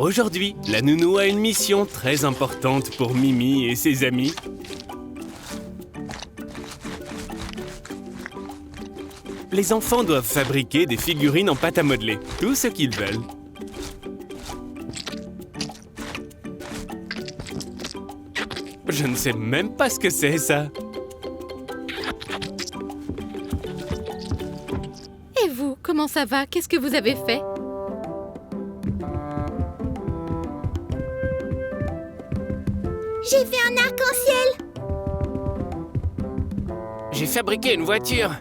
Aujourd'hui, la nounou a une mission très importante pour Mimi et ses amis. Les enfants doivent fabriquer des figurines en pâte à modeler, tout ce qu'ils veulent. Je ne sais même pas ce que c'est, ça. Et vous, comment ça va? Qu'est-ce que vous avez fait? J'ai fait un arc-en-ciel. J'ai fabriqué une voiture.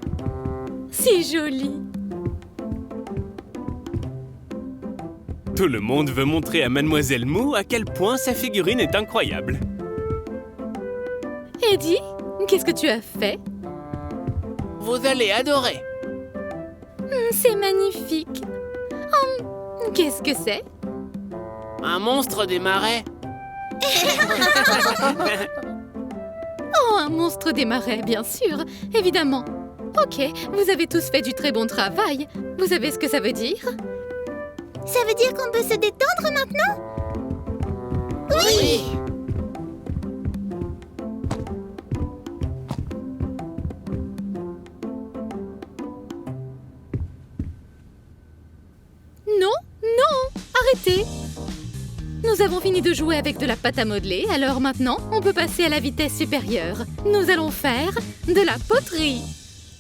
Si joli! Tout le monde veut montrer à Mademoiselle Mou à quel point sa figurine est incroyable. Eddie, qu'est-ce que tu as fait? Vous allez adorer. C'est magnifique! Qu'est-ce que c'est? Un monstre des marais. Oh, un monstre des marais, bien sûr, évidemment. Ok, vous avez tous fait du très bon travail. Vous savez ce que ça veut dire? Ça veut dire qu'on peut se détendre maintenant? Oui! Non, non, arrêtez! Nous avons fini de jouer avec de la pâte à modeler, alors maintenant, on peut passer à la vitesse supérieure. Nous allons faire de la poterie.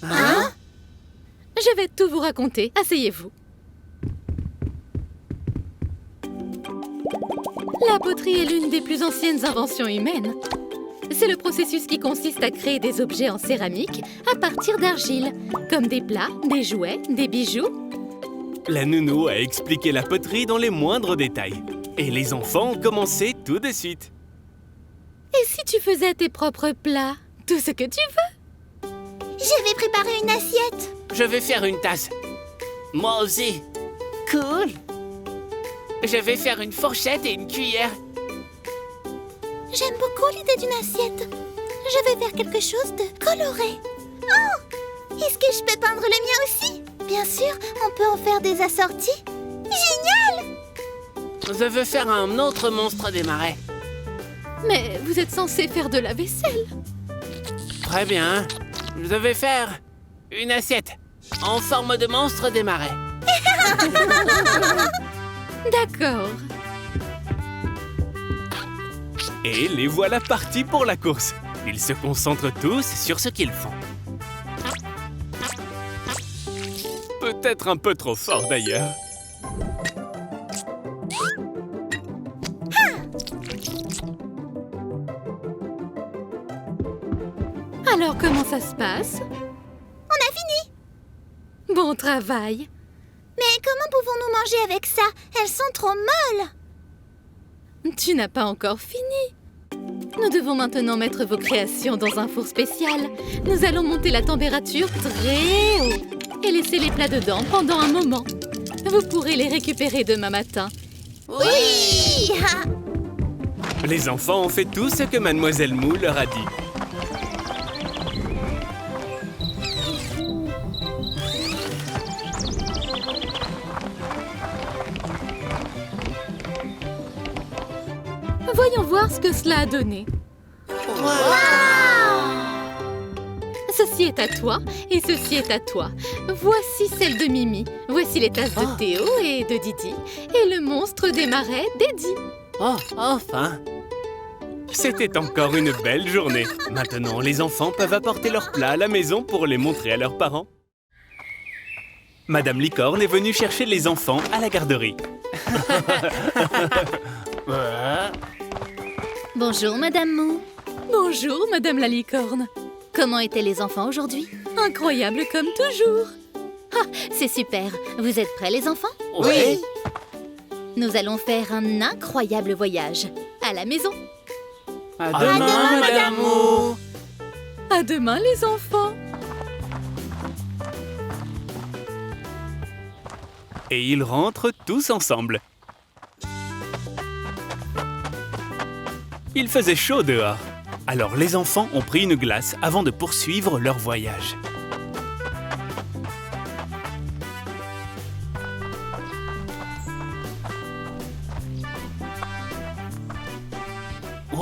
Hein? Je vais tout vous raconter, asseyez-vous. La poterie est l'une des plus anciennes inventions humaines. C'est le processus qui consiste à créer des objets en céramique à partir d'argile, comme des plats, des jouets, des bijoux. La nounou a expliqué la poterie dans les moindres détails. Et les enfants ont commencé tout de suite. Et si tu faisais tes propres plats, tout ce que tu veux? Je vais préparer une assiette. Je vais faire une tasse. Moi aussi. Cool. Je vais faire une fourchette et une cuillère. J'aime beaucoup l'idée d'une assiette. Je vais faire quelque chose de coloré. Oh! Est-ce que je peux peindre le mien aussi? Bien sûr, on peut en faire des assortis. Génial! Je veux faire un autre monstre des marais. Mais vous êtes censé faire de la vaisselle. Très bien. Je vais faire une assiette en forme de monstre des marais. D'accord. Et les voilà partis pour la course. Ils se concentrent tous sur ce qu'ils font. Peut-être un peu trop fort d'ailleurs. Alors, comment ça se passe? On a fini. Bon travail. Mais comment pouvons-nous manger avec ça? Elles sont trop molles. Tu n'as pas encore fini. Nous devons maintenant mettre vos créations dans un four spécial. Nous allons monter la température très haut et laisser les plats dedans pendant un moment. Vous pourrez les récupérer demain matin. Oui! Les enfants ont fait tout ce que Mademoiselle Mou leur a dit. Voyons voir ce que cela a donné. Ceci est à toi et ceci est à toi. Voici celle de Mimi. Voici les tasses de Théo et de Didi. Et le monstre des marais d'Eddie. Oh, enfin! C'était encore une belle journée. Maintenant, les enfants peuvent apporter leurs plats à la maison pour les montrer à leurs parents. Madame Licorne est venue chercher les enfants à la garderie. Bonjour, Madame Mou. Bonjour, Madame la Licorne. Comment étaient les enfants aujourd'hui? Incroyable comme toujours. Ah, c'est super. Vous êtes prêts, les enfants? Oui. Nous allons faire un incroyable voyage. À la maison. À demain, Madame Mou. À demain, les enfants. Et ils rentrent tous ensemble. Il faisait chaud dehors. Alors les enfants ont pris une glace avant de poursuivre leur voyage.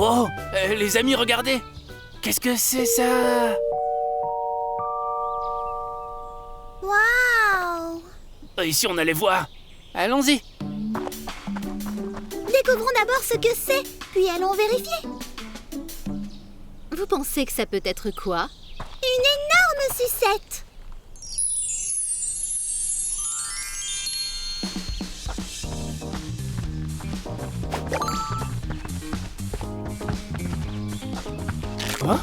Wow, les amis, regardez. Qu'est-ce que c'est ça? Waouh! Ici, on allait voir. Allons-y. Découvrons d'abord ce que c'est, puis allons vérifier. Vous pensez que ça peut être quoi? Une énorme sucette! Quoi?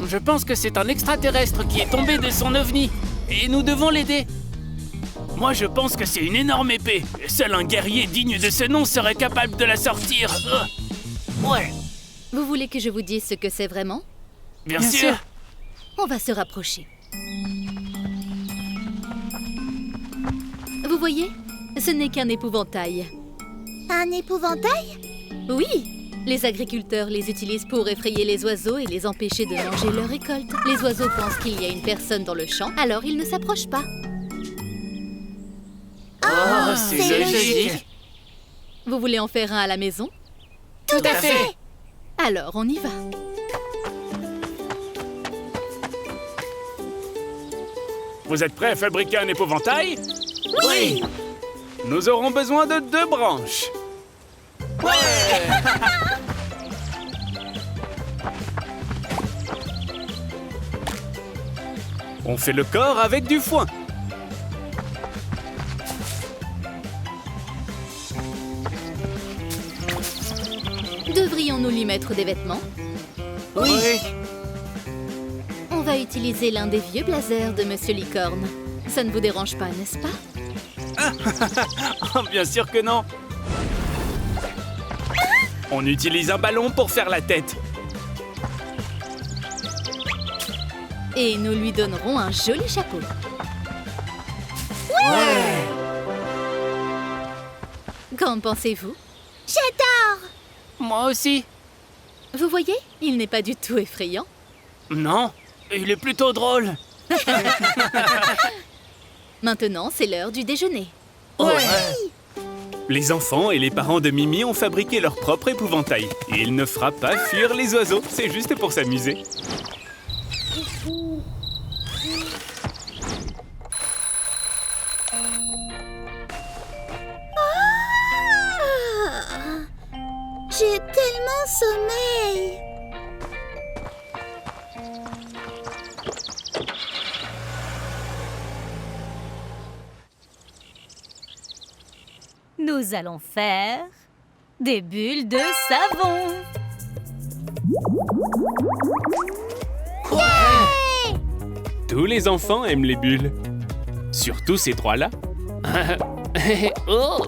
Je pense que c'est un extraterrestre qui est tombé de son ovni. Et nous devons l'aider. Moi, je pense que c'est une énorme épée. Seul un guerrier digne de ce nom serait capable de la sortir. Ouais. Vous voulez que je vous dise ce que c'est vraiment? Bien sûr. On va se rapprocher. Vous voyez? Ce n'est qu'un épouvantail. Un épouvantail? Oui! Les agriculteurs les utilisent pour effrayer les oiseaux et les empêcher de manger leur récolte. Les oiseaux pensent qu'il y a une personne dans le champ, alors ils ne s'approchent pas. Oh, c'est logique. Vous voulez en faire un à la maison? Tout à fait. Alors, on y va. Vous êtes prêts à fabriquer un épouvantail? Oui. Nous aurons besoin de 2 branches. Ouais. On fait le corps avec du foin. Devrions-nous lui mettre des vêtements? Oui. On va utiliser l'un des vieux blazers de Monsieur Licorne. Ça ne vous dérange pas, n'est-ce pas? Oh, bien sûr que non. On utilise un ballon pour faire la tête. Et nous lui donnerons un joli chapeau. Ouais. Qu'en pensez-vous? J'adore! Moi aussi. Vous voyez, il n'est pas du tout effrayant. Non, il est plutôt drôle. Maintenant, c'est l'heure du déjeuner. Ouais. Les enfants et les parents de Mimi ont fabriqué leur propre épouvantail. Et il ne fera pas fuir les oiseaux, c'est juste pour s'amuser. J'ai tellement sommeil! Nous allons faire des bulles de savon. Tous les enfants aiment les bulles. Surtout ces 3-là. Oh.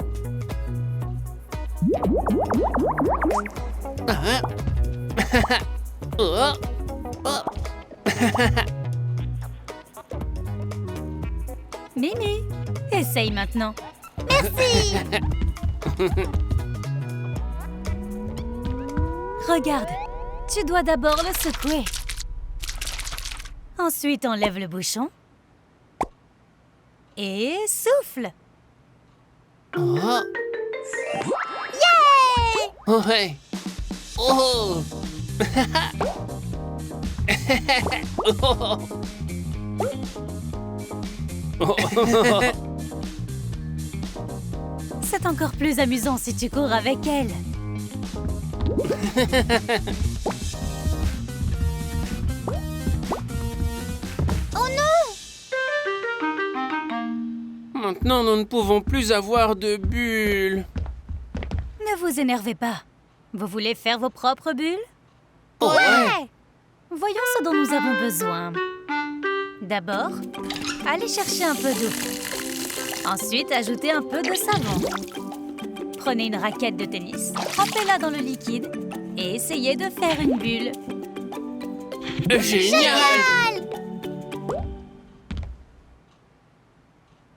Oh. Oh. Mimi, essaye maintenant. Merci! Regarde, tu dois d'abord le secouer. Ensuite, enlève le bouchon. Et souffle. Oh. Yeah! Ouais. Oh. Oh. Oh. C'est encore plus amusant si tu cours avec elle. Oh non! Maintenant, nous ne pouvons plus avoir de bulles. Ne vous énervez pas. Vous voulez faire vos propres bulles? Ouais! Voyons ce dont nous avons besoin. D'abord, allez chercher un peu d'eau. Ensuite, ajoutez un peu de savon. Prenez une raquette de tennis, trempez-la dans le liquide et essayez de faire une bulle. Génial!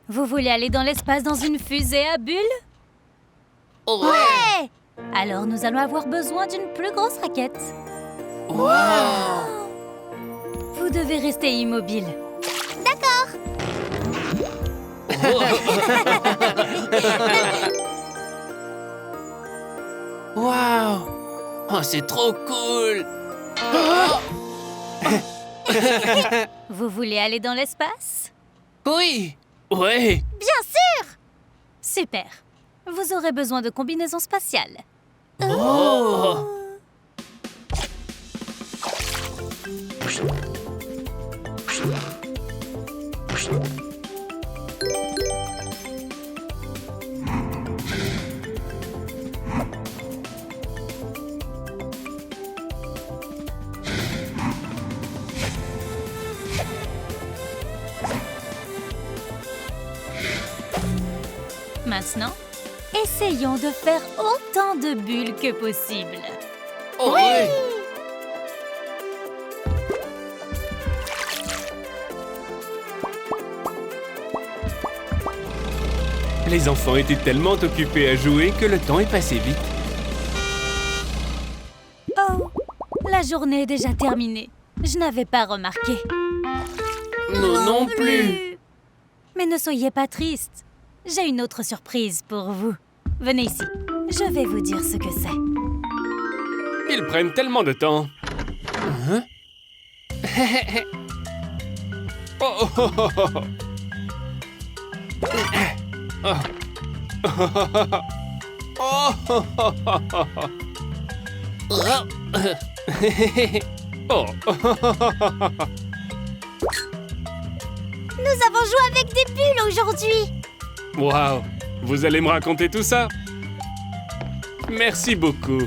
Vous voulez aller dans l'espace dans une fusée à bulles? Ouais! Alors nous allons avoir besoin d'une plus grosse raquette. Wow! Vous devez rester immobile. D'accord! Waouh! Oh, c'est trop cool! Vous voulez aller dans l'espace? Oui! Ouais! Bien sûr! Super. Vous aurez besoin de combinaisons spatiales. Oh! Maintenant, essayons de faire autant de bulles que possible. Oh, ouais! Les enfants étaient tellement occupés à jouer que le temps est passé vite. Oh, la journée est déjà terminée. Je n'avais pas remarqué. Nous non plus! Mais ne soyez pas triste. J'ai une autre surprise pour vous. Venez ici. Je vais vous dire ce que c'est. Ils prennent tellement de temps. Hein? Oh, oh, oh, oh, oh. Oh. Oh, oh, oh, oh, oh. Oh. Nous avons joué avec des bulles aujourd'hui. Waouh! Vous allez me raconter tout ça? Merci beaucoup.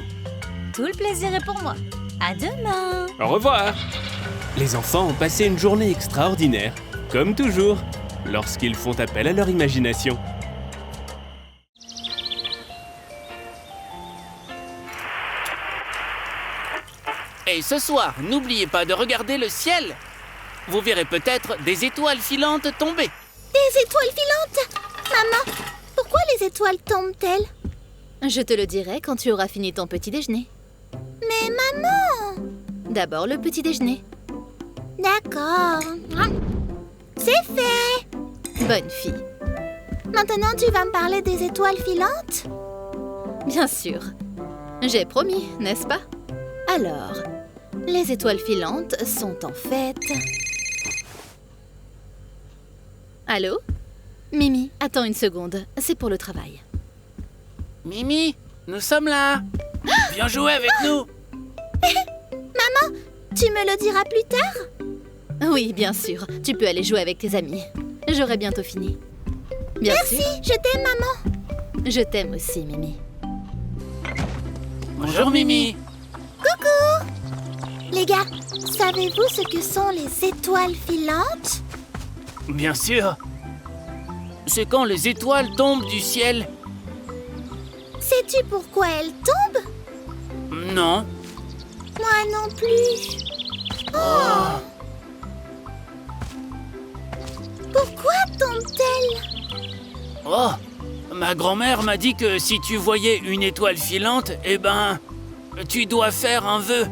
Tout le plaisir est pour moi. À demain. Au revoir. Les enfants ont passé une journée extraordinaire, comme toujours, lorsqu'ils font appel à leur imagination. Et ce soir, n'oubliez pas de regarder le ciel. Vous verrez peut-être des étoiles filantes tomber. Des étoiles filantes! Maman, pourquoi les étoiles tombent-elles? Je te le dirai quand tu auras fini ton petit déjeuner. Mais maman! D'abord le petit déjeuner. D'accord. C'est fait! Bonne fille. Maintenant, tu vas me parler des étoiles filantes? Bien sûr. J'ai promis, n'est-ce pas? Alors, les étoiles filantes sont en fait... Allô? Mimi, attends une seconde. C'est pour le travail. Mimi, nous sommes là. Viens jouer avec nous. Maman, tu me le diras plus tard? Oui, bien sûr. Tu peux aller jouer avec tes amis. J'aurai bientôt fini. Bien Merci, sûr. je t'aime, maman. Je t'aime aussi, Mimi. Bonjour Mimi. Coucou! Les gars, savez-vous ce que sont les étoiles filantes? Bien sûr. C'est quand les étoiles tombent du ciel. Sais-tu pourquoi elles tombent? Non. Moi non plus. Oh. Pourquoi tombent-elles? Oh, ma grand-mère m'a dit que si tu voyais une étoile filante, eh ben, tu dois faire un vœu.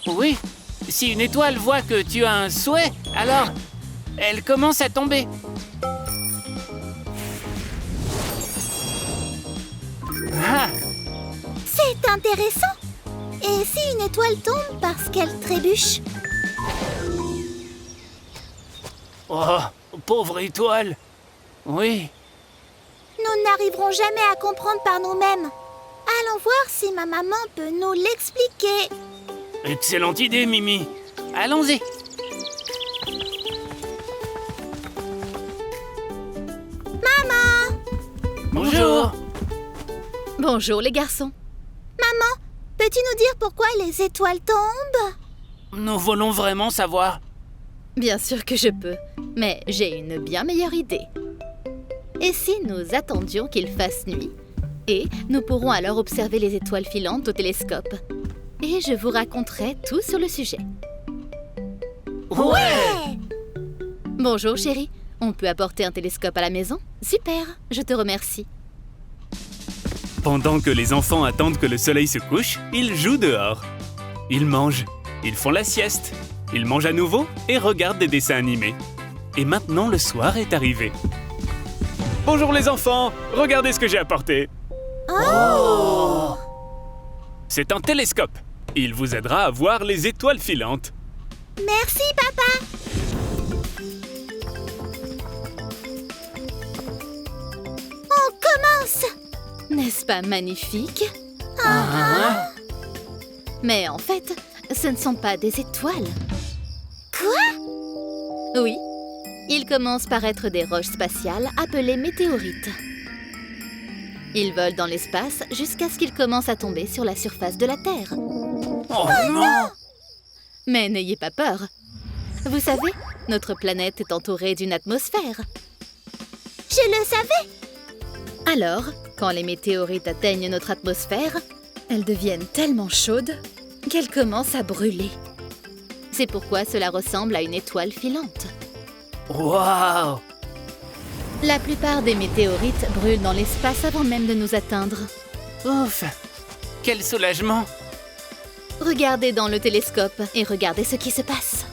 Oui, si une étoile voit que tu as un souhait, alors elle commence à tomber. Ah, C'est intéressant. Et si une étoile tombe parce qu'elle trébuche? oh, pauvre étoile. Oui, Nous n'arriverons jamais à comprendre par nous-mêmes. Allons voir si ma maman peut nous l'expliquer. excellente idée, Mimi. Allons-y. Maman! Bonjour. Bonjour, les garçons. Maman, peux-tu nous dire pourquoi les étoiles tombent? Nous voulons vraiment savoir. Bien sûr que je peux, mais j'ai une bien meilleure idée. Et si nous attendions qu'il fasse nuit? Et nous pourrons alors observer les étoiles filantes au télescope. Et je vous raconterai tout sur le sujet. Ouais. Bonjour chérie, on peut apporter un télescope à la maison? Super, je te remercie. Pendant que les enfants attendent que le soleil se couche, ils jouent dehors. Ils mangent, ils font la sieste. Il mange à nouveau et regarde des dessins animés. Et maintenant, le soir est arrivé. Bonjour les enfants, regardez ce que j'ai apporté. Oh! C'est un télescope. Il vous aidera à voir les étoiles filantes. Merci, papa. On commence. N'est-ce pas magnifique? Mais en fait, ce ne sont pas des étoiles. Quoi? Oui, ils commencent par être des roches spatiales appelées météorites. Ils volent dans l'espace jusqu'à ce qu'ils commencent à tomber sur la surface de la Terre. Oh non! Mais n'ayez pas peur. Vous savez, notre planète est entourée d'une atmosphère. Je le savais. Alors, quand les météorites atteignent notre atmosphère, elles deviennent tellement chaudes qu'elles commencent à brûler. C'est pourquoi cela ressemble à une étoile filante. Waouh! La plupart des météorites brûlent dans l'espace avant même de nous atteindre. Ouf! Quel soulagement! Regardez dans le télescope et regardez ce qui se passe.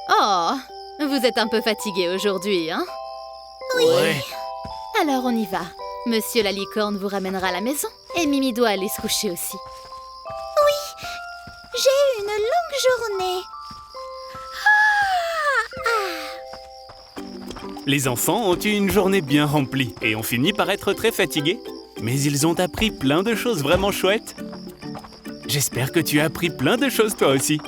Oh, vous êtes un peu fatigué aujourd'hui, hein? Oui. Ouais. Alors on y va. Monsieur la licorne vous ramènera à la maison et Mimi doit aller se coucher aussi. J'ai eu une longue journée. Les enfants ont eu une journée bien remplie et ont fini par être très fatigués. Mais ils ont appris plein de choses vraiment chouettes. J'espère que tu as appris plein de choses toi aussi.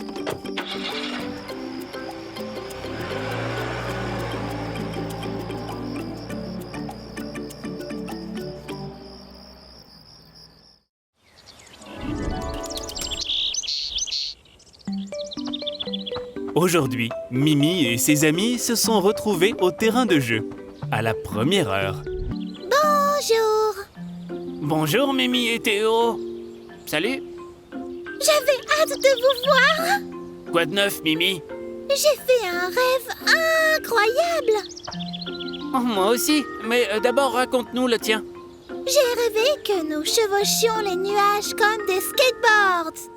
Aujourd'hui, Mimi et ses amis se sont retrouvés au terrain de jeu, à la première heure. Bonjour. Bonjour Mimi et Théo! Salut! J'avais hâte de vous voir. Quoi de neuf, Mimi? J'ai fait un rêve incroyable. Oh, moi aussi, mais d'abord raconte-nous le tien. J'ai rêvé que nous chevauchions les nuages comme des skateboards.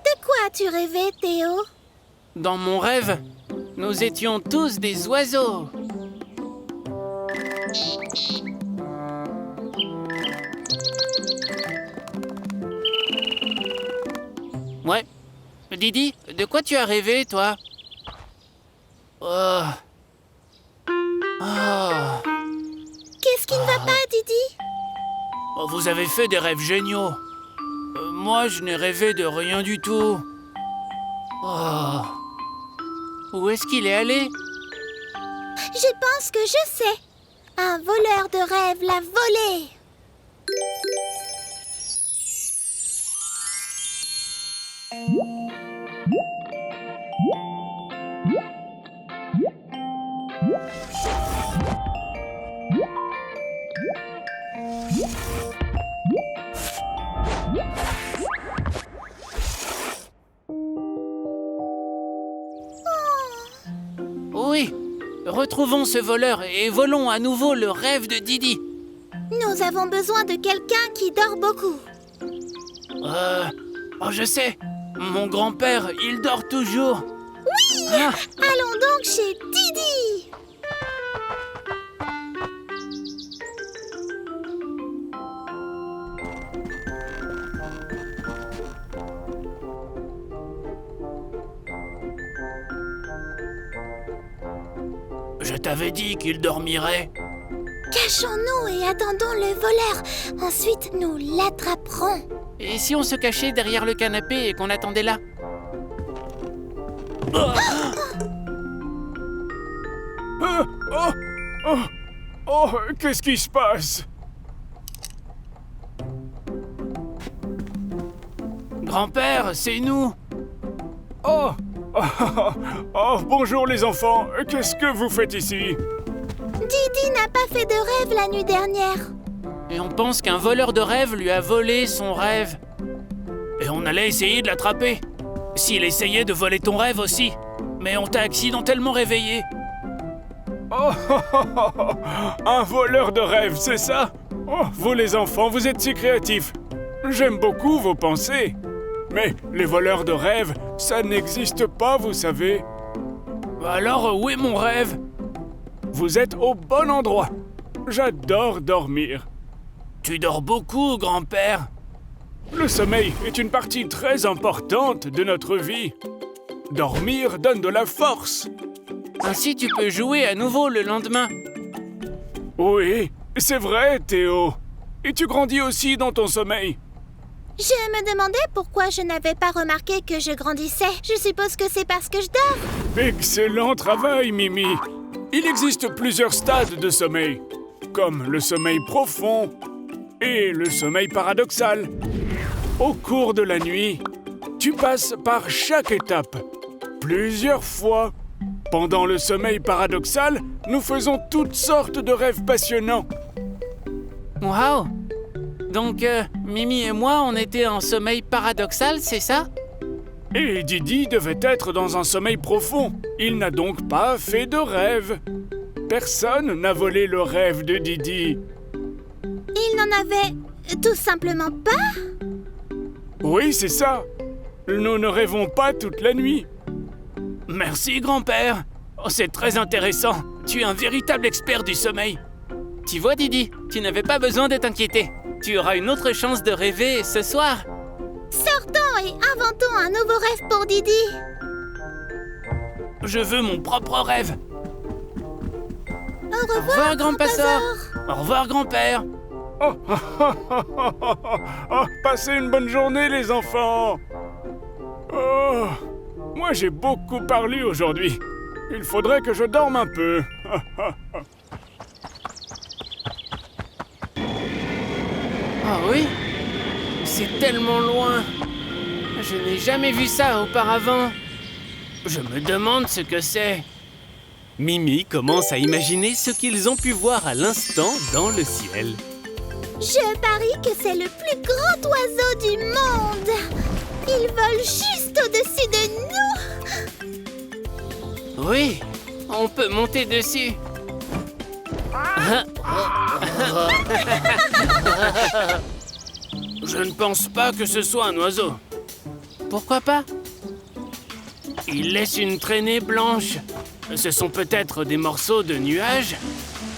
De quoi as-tu rêvé, Théo? Dans mon rêve, nous étions tous des oiseaux. Ouais. Didi, de quoi tu as rêvé, toi? Oh. Oh. Qu'est-ce qui ne va pas, Didi? Oh, vous avez fait des rêves géniaux. Moi, je n'ai rêvé de rien du tout. Oh. Où est-ce qu'il est allé? Je pense que je sais. Un voleur de rêve l'a volé. Oui, retrouvons ce voleur et volons à nouveau le rêve de Didi. Nous avons besoin de quelqu'un qui dort beaucoup. Oh, je sais. Mon grand-père, il dort toujours. Oui! Ah, Allons donc chez Didi. je t'avais dit qu'il dormirait. Cachons-nous et attendons le voleur. Ensuite, nous l'attraperons. Et si on se cachait derrière le canapé et qu'on attendait là? Oh, qu'est-ce qui se passe? Grand-père, c'est nous. Oh, bonjour les enfants, qu'est-ce que vous faites ici? Didi n'a pas fait de rêve la nuit dernière. Et on pense qu'un voleur de rêve lui a volé son rêve. et on allait essayer de l'attraper. S'il essayait de voler ton rêve aussi. Mais on t'a accidentellement réveillé. Oh, un voleur de rêve, c'est ça? Oh, vous les enfants, vous êtes si créatifs. J'aime beaucoup vos pensées. Mais les voleurs de rêve, ça n'existe pas, vous savez. Alors, où est mon rêve? Vous êtes au bon endroit. J'adore dormir. Tu dors beaucoup, grand-père. Le sommeil est une partie très importante de notre vie. Dormir donne de la force. Ainsi, tu peux jouer à nouveau le lendemain. Oui, c'est vrai, Théo. Et tu grandis aussi dans ton sommeil. Je me demandais pourquoi je n'avais pas remarqué que je grandissais. Je suppose que c'est parce que je dors. Excellent travail, Mimi. Il existe plusieurs stades de sommeil, comme le sommeil profond et le sommeil paradoxal. Au cours de la nuit, tu passes par chaque étape, plusieurs fois. Pendant le sommeil paradoxal, nous faisons toutes sortes de rêves passionnants. Waouh! Donc, Mimi et moi, on était en sommeil paradoxal, c'est ça? Et Didi devait être dans un sommeil profond. Il n'a donc pas fait de rêve. Personne n'a volé le rêve de Didi. Il n'en avait tout simplement pas? Oui, c'est ça. Nous ne rêvons pas toute la nuit. Merci, grand-père. Oh, c'est très intéressant. Tu es un véritable expert du sommeil. Tu vois, Didi, tu n'avais pas besoin de t'inquiéter. Tu auras une autre chance de rêver ce soir. Sortons et inventons un nouveau rêve pour Didi. Je veux mon propre rêve. Au Au revoir, grand-père. Au revoir, grand-père. Oh, passez une bonne journée, les enfants. Oh, moi, j'ai beaucoup parlé aujourd'hui. Il faudrait que je dorme un peu. Ah oui? C'est tellement loin. Je n'ai jamais vu ça auparavant. Je me demande ce que c'est. Mimi commence à imaginer ce qu'ils ont pu voir à l'instant dans le ciel. Je parie que c'est le plus grand oiseau du monde. Il vole juste au-dessus de nous. Oui, on peut monter dessus. Je ne pense pas que ce soit un oiseau. Pourquoi pas? Il laisse une traînée blanche. Ce sont peut-être des morceaux de nuages.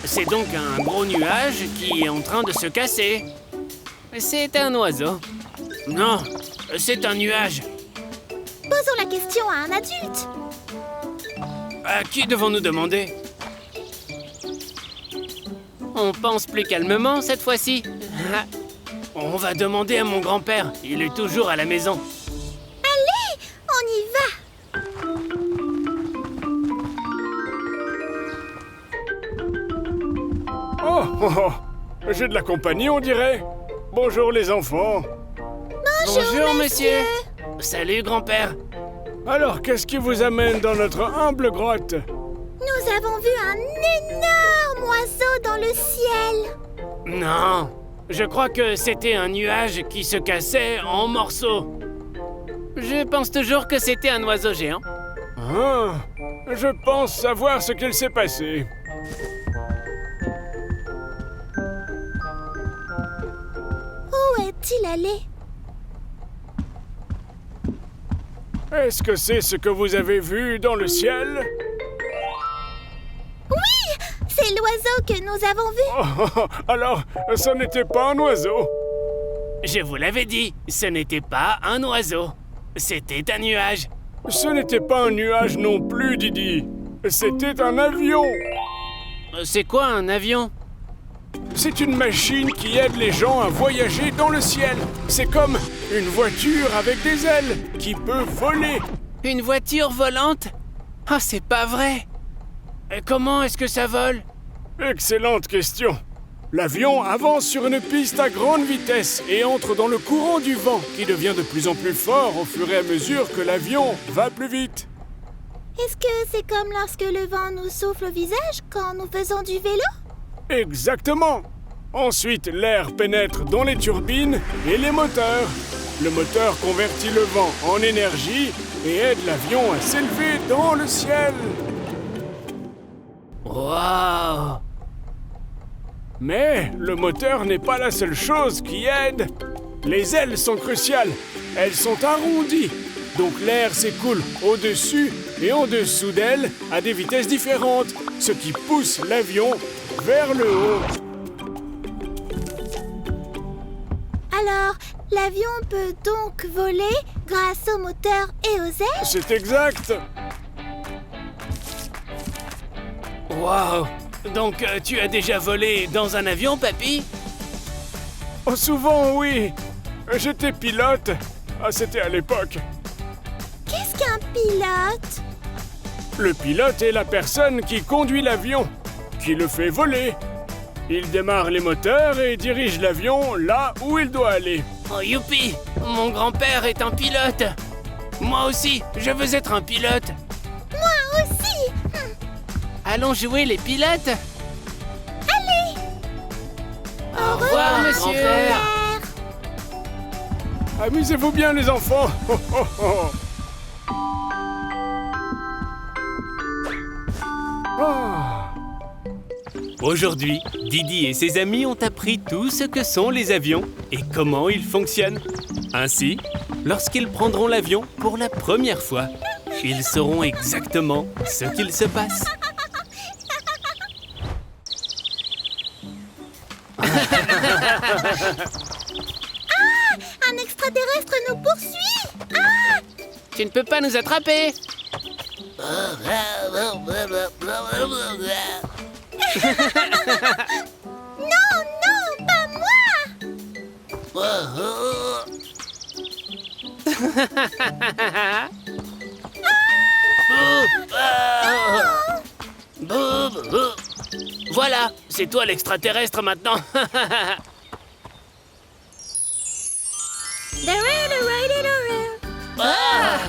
C'est donc un gros nuage qui est en train de se casser. C'est un oiseau. Non, c'est un nuage. Posons la question à un adulte. À qui devons-nous demander? On pense plus calmement cette fois-ci. On va demander à mon grand-père. Il est toujours à la maison. Allez, on y va. Oh, j'ai de la compagnie, on dirait. Bonjour, les enfants. Bonjour, monsieur. Salut, grand-père. Alors, qu'est-ce qui vous amène dans notre humble grotte? Nous avons vu un énorme oiseau dans le ciel. Non, je crois que c'était un nuage qui se cassait en morceaux. Je pense toujours que c'était un oiseau géant. Ah, je pense savoir ce qu'il s'est passé. Où est-il allé? Est-ce que c'est ce que vous avez vu dans le ciel? Oui, c'est l'oiseau que nous avons vu. Oh, alors, ce n'était pas un oiseau. Je vous l'avais dit, ce n'était pas un oiseau. C'était un nuage. Ce n'était pas un nuage non plus, Didi. C'était un avion. C'est quoi un avion? C'est une machine qui aide les gens à voyager dans le ciel. C'est comme une voiture avec des ailes qui peut voler. Une voiture volante? Ah, c'est pas vrai. Et comment est-ce que ça vole? Excellente question. L'avion avance sur une piste à grande vitesse et entre dans le courant du vent qui devient de plus en plus fort au fur et à mesure que l'avion va plus vite. Est-ce que c'est comme lorsque le vent nous souffle au visage quand nous faisons du vélo? Exactement. Ensuite, l'air pénètre dans les turbines et les moteurs. Le moteur convertit le vent en énergie et aide l'avion à s'élever dans le ciel. Waouh! Mais le moteur n'est pas la seule chose qui aide. Les ailes sont cruciales. Elles sont arrondies. Donc l'air s'écoule au-dessus et en dessous d'elles à des vitesses différentes, ce qui pousse l'avion vers le haut. Alors, l'avion peut donc voler grâce au moteur et aux ailes? C'est exact. Waouh! Donc tu as déjà volé dans un avion, papy? Oh, souvent, oui. J'étais pilote. Ah, c'était à l'époque. Qu'est-ce qu'un pilote? Le pilote est la personne qui conduit l'avion, qui le fait voler. Il démarre les moteurs et dirige l'avion là où il doit aller. Oh youpi! Mon grand-père est un pilote! Moi aussi, je veux être un pilote! Moi aussi! Allons jouer les pilotes! Allez! Au revoir, monsieur! Grand-père. Amusez-vous bien, les enfants. Oh, oh, oh. Ah. Aujourd'hui, Didi et ses amis ont appris tout ce que sont les avions et comment ils fonctionnent. Ainsi, lorsqu'ils prendront l'avion pour la première fois, ils sauront exactement ce qu'il se passe. Un extraterrestre nous poursuit! Tu ne peux pas nous attraper! Non, non, pas moi! Voilà, c'est toi l'extraterrestre maintenant! Ah!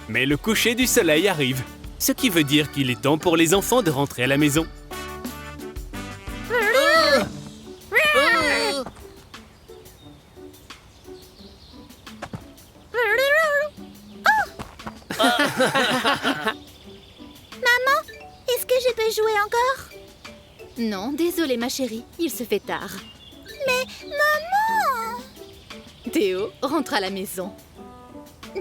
Mais le coucher du soleil arrive, ce qui veut dire qu'il est temps pour les enfants de rentrer à la maison. Maman, est-ce que je peux jouer encore? Non, désolée ma chérie, il se fait tard. Mais maman! Théo, rentre à la maison.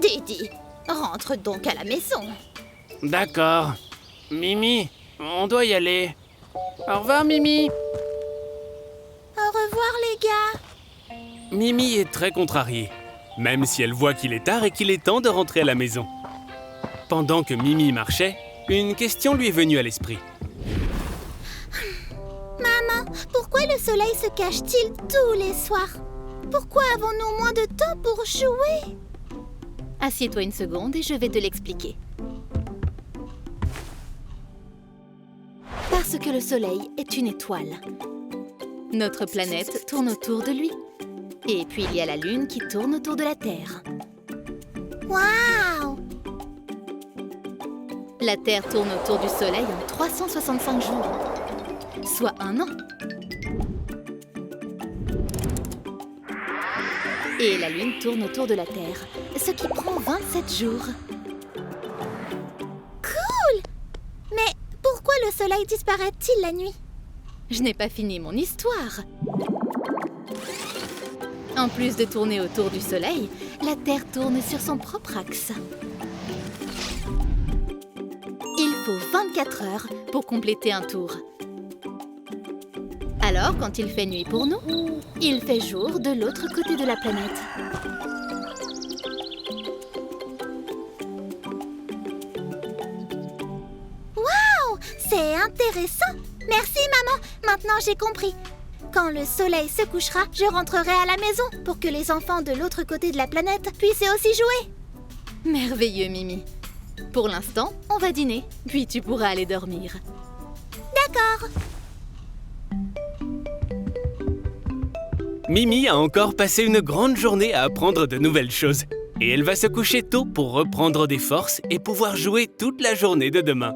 Didi, rentre donc à la maison. D'accord. Mimi, on doit y aller. Au revoir, Mimi. Au revoir les gars. Mimi est très contrariée, même si elle voit qu'il est tard et qu'il est temps de rentrer à la maison. Pendant que Mimi marchait, une question lui est venue à l'esprit. Maman, pourquoi le soleil se cache-t-il tous les soirs? Pourquoi avons-nous moins de temps pour jouer? Assieds-toi une seconde et je vais te l'expliquer. Parce que le soleil est une étoile. Notre planète tourne autour de lui. Et puis il y a la lune qui tourne autour de la Terre. Waouh! La Terre tourne autour du soleil en 365 jours, soit un an. Et la lune tourne autour de la Terre, ce qui prend 27 jours. Cool! Mais pourquoi le soleil disparaît-il la nuit? Je n'ai pas fini mon histoire. En plus de tourner autour du soleil, la Terre tourne sur son propre axe. Il faut 24 heures pour compléter un tour. Alors, quand il fait nuit pour nous, il fait jour de l'autre côté de la planète. Waouh! C'est intéressant! Merci maman! Maintenant j'ai compris. Quand le soleil se couchera, je rentrerai à la maison pour que les enfants de l'autre côté de la planète puissent aussi jouer. Merveilleux, Mimi. Pour l'instant, on va dîner, puis tu pourras aller dormir. D'accord. Mimi a encore passé une grande journée à apprendre de nouvelles choses. Et elle va se coucher tôt pour reprendre des forces et pouvoir jouer toute la journée de demain.